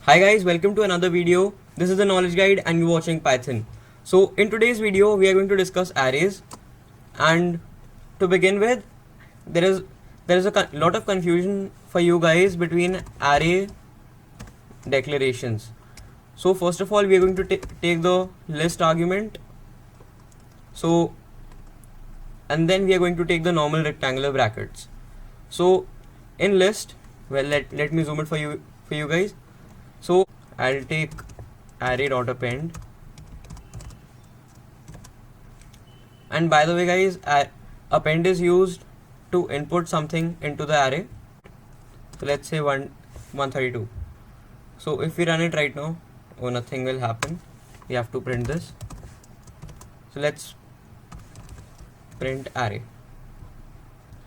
Hi guys, welcome to another video. This is the Knowledge Guide and you're watching Python. So in today's video, we are going to discuss arrays. And to begin with, there is a lot of confusion for you guys between array declarations. So first of all, we are going to take the list argument. So and then we are going to take the normal rectangular brackets. So in list, well, let me zoom it for you guys. So I'll take array.append, and by the way guys, append is used to input something into the array. So let's say 132. So if we run it right now, nothing will happen. We have to print this. So let's print array.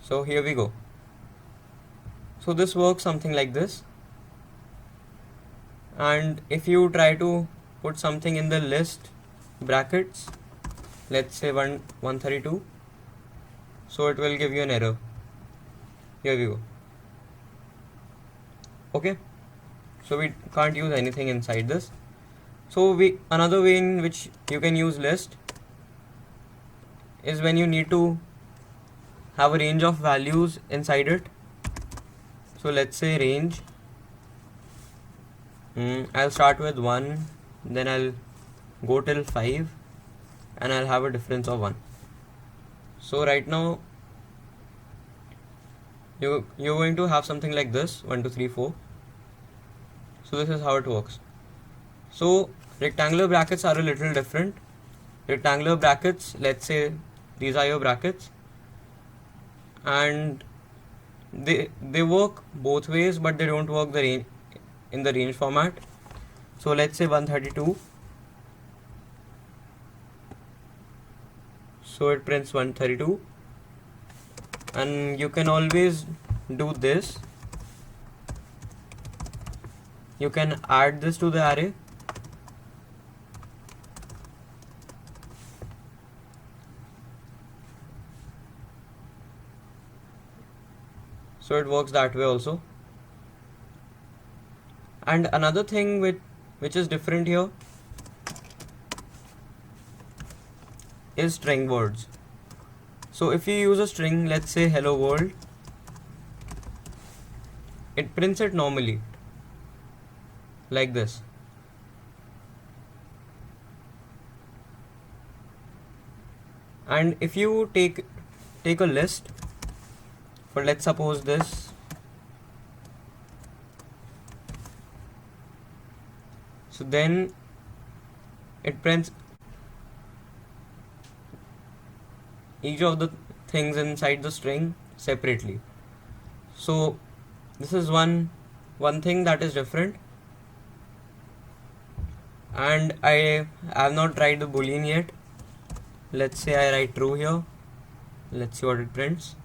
So here we go. So this works something like this. And if you try to put something in the list brackets, let's say 132, so it will give you an error. Here we go. Okay, so we can't use anything inside this. So another way in which you can use list is when you need to have a range of values inside it. So let's say range. I'll start with 1, then I'll go till 5, and I'll have a difference of 1. So right now you're going to have something like this: 1 2 3 4. So this is how it works. So rectangular brackets are a little different. Rectangular brackets, let's say these are your brackets, and they work both ways, but they don't work in the range format. So let's say 132. So it prints 132, and you can always do this. You can add this to the array. So it works that way also. And another thing which is different here is string words. So if you use a string, let's say hello world, it prints it normally like this. And if you take a list for, let's suppose this, so then it prints each of the things inside the string separately. So this is one thing that is different. And I have not tried the boolean yet. Let's say I write true here. Let's see what it prints.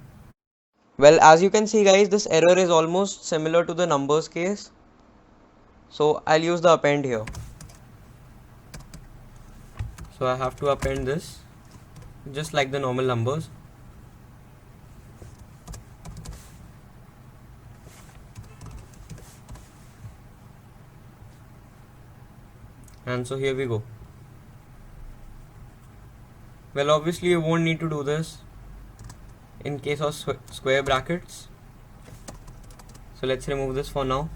Well, as you can see guys, this error is almost similar to the numbers case. So I'll use the append here. So I have to append this just like the normal numbers. And so here we go. Well, obviously you won't need to do this in case of square brackets. So let's remove this for now.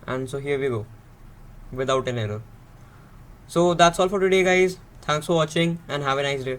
And so here we go, without an error. So that's all for today guys. Thanks for watching and have a nice day.